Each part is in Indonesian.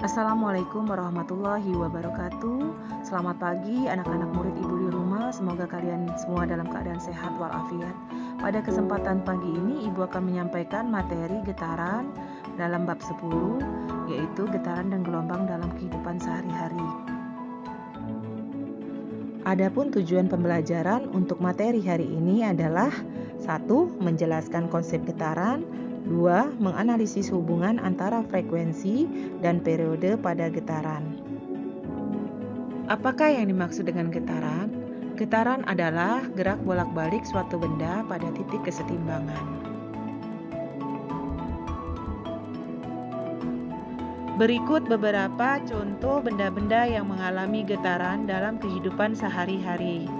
Assalamualaikum warahmatullahi wabarakatuh. Selamat pagi anak-anak murid ibu di rumah. Semoga kalian semua dalam keadaan sehat walafiat. Pada kesempatan pagi ini ibu akan menyampaikan materi getaran dalam bab 10, yaitu getaran dan gelombang dalam kehidupan sehari-hari. Adapun tujuan pembelajaran untuk materi hari ini adalah 1. Menjelaskan konsep getaran, 2. Menganalisis hubungan antara frekuensi dan periode pada getaran. Apakah yang dimaksud dengan getaran? Getaran adalah gerak bolak-balik suatu benda pada titik kesetimbangan. Berikut beberapa contoh benda-benda yang mengalami getaran dalam kehidupan sehari-hari.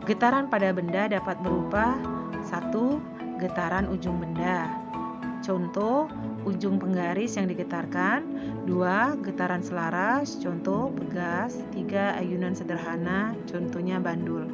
Getaran pada benda dapat berupa 1. Getaran ujung benda. Contoh, ujung penggaris yang digetarkan. 2. Getaran selaras. Contoh, pegas. 3. Ayunan sederhana. Contohnya bandul.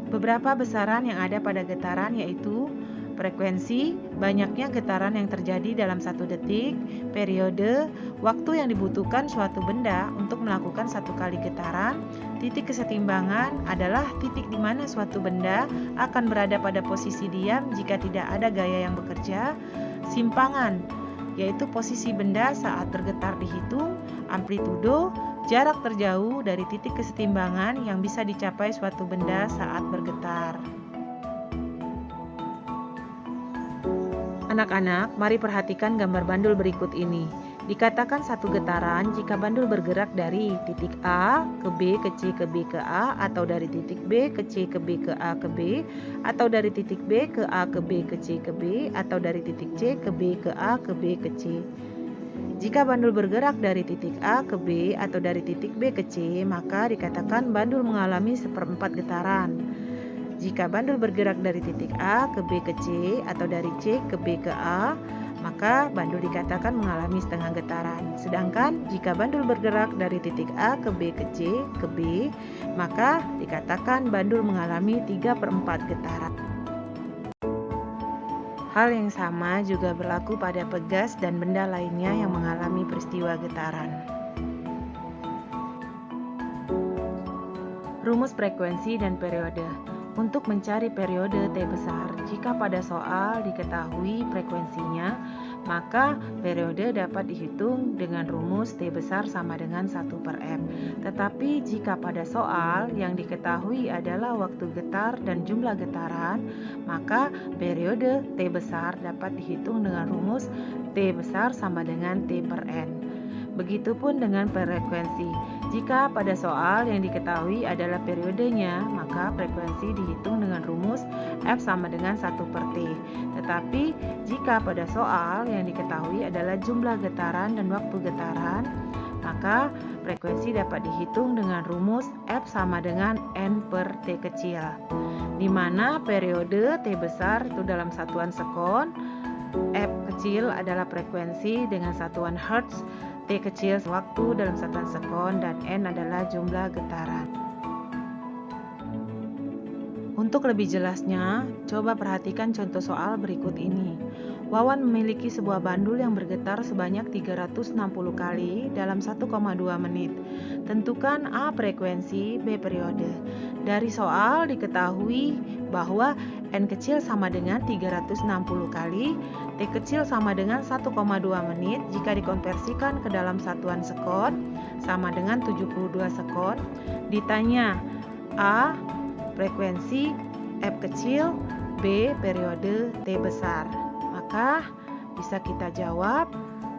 Beberapa besaran yang ada pada getaran yaitu frekuensi, banyaknya getaran yang terjadi dalam 1 detik, periode, waktu yang dibutuhkan suatu benda untuk melakukan 1 kali getaran, titik kesetimbangan adalah titik di mana suatu benda akan berada pada posisi diam jika tidak ada gaya yang bekerja, simpangan, yaitu posisi benda saat bergetar dihitung, amplitudo, jarak terjauh dari titik kesetimbangan yang bisa dicapai suatu benda saat bergetar. Anak-anak, mari perhatikan gambar bandul berikut ini. Dikatakan satu getaran jika bandul bergerak dari titik A ke B ke C ke B ke A, atau dari titik B ke C ke B ke A ke B, atau dari titik B ke A ke B ke C ke B, atau dari titik C ke B ke A ke B ke C. Jika bandul bergerak dari titik A ke B atau dari titik B ke C, maka dikatakan bandul mengalami seperempat getaran. Jika bandul bergerak dari titik A ke B ke C atau dari C ke B ke A, maka bandul dikatakan mengalami setengah getaran. Sedangkan jika bandul bergerak dari titik A ke B ke C ke B, maka dikatakan bandul mengalami 3/4 getaran. Hal yang sama juga berlaku pada pegas dan benda lainnya yang mengalami peristiwa getaran. Rumus frekuensi dan periode. Untuk mencari periode T besar, jika pada soal diketahui frekuensinya, maka periode dapat dihitung dengan rumus T besar sama dengan 1/M. Tetapi jika pada soal yang diketahui adalah waktu getar dan jumlah getaran, maka periode T besar dapat dihitung dengan rumus T besar sama dengan T/N. Begitupun dengan frekuensi. Jika pada soal yang diketahui adalah periodenya, maka frekuensi dihitung dengan rumus F sama dengan 1/T. Tetapi jika pada soal yang diketahui adalah jumlah getaran dan waktu getaran, maka frekuensi dapat dihitung dengan rumus F sama dengan N/T kecil, di mana periode T besar itu dalam satuan sekon, F kecil adalah frekuensi dengan satuan Hertz, T kecil waktu dalam satuan sekon, dan N adalah jumlah getaran. Untuk lebih jelasnya, coba perhatikan contoh soal berikut ini. Wawan memiliki sebuah bandul yang bergetar sebanyak 360 kali dalam 1,2 menit. Tentukan A frekuensi, B periode. Dari soal diketahui bahwa N kecil sama dengan 360 kali T kecil sama dengan 1,2 menit jika dikonversikan ke dalam satuan sekon sama dengan 72 sekon. Ditanya A. Frekuensi F kecil, B. Periode T besar. Maka bisa kita jawab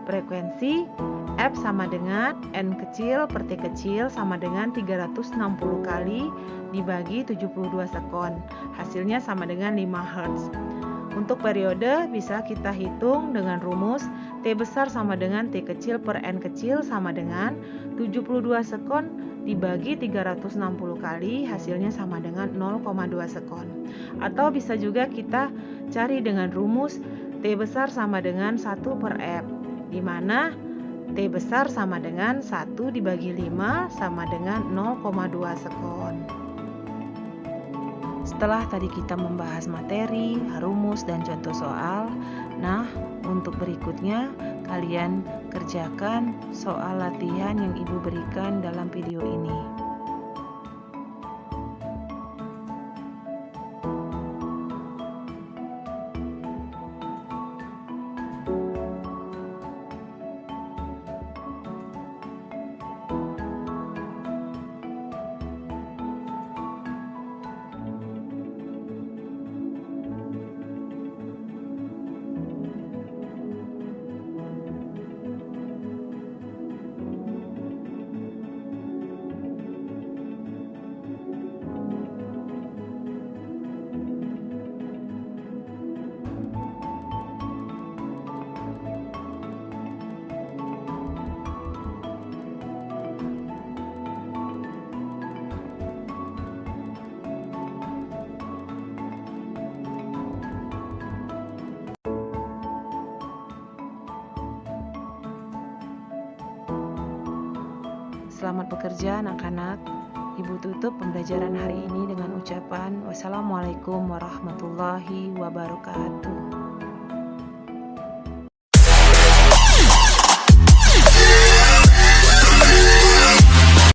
frekuensi F sama dengan N kecil per T kecil sama dengan 360 kali dibagi 72 sekon. Hasilnya sama dengan 5 Hz. Untuk periode bisa kita hitung dengan rumus T besar sama dengan T kecil per N kecil sama dengan 72 sekon dibagi 360 kali, hasilnya sama dengan 0,2 sekon. Atau bisa juga kita cari dengan rumus T besar sama dengan 1 per F, di mana T besar sama dengan 1 dibagi 5 sama dengan 0,2 sekon. Setelah tadi kita membahas materi, rumus, dan contoh soal, nah untuk berikutnya kalian kerjakan soal latihan yang Ibu berikan dalam video ini. Selamat bekerja anak-anak. Ibu tutup pembelajaran hari ini dengan ucapan wassalamualaikum warahmatullahi wabarakatuh.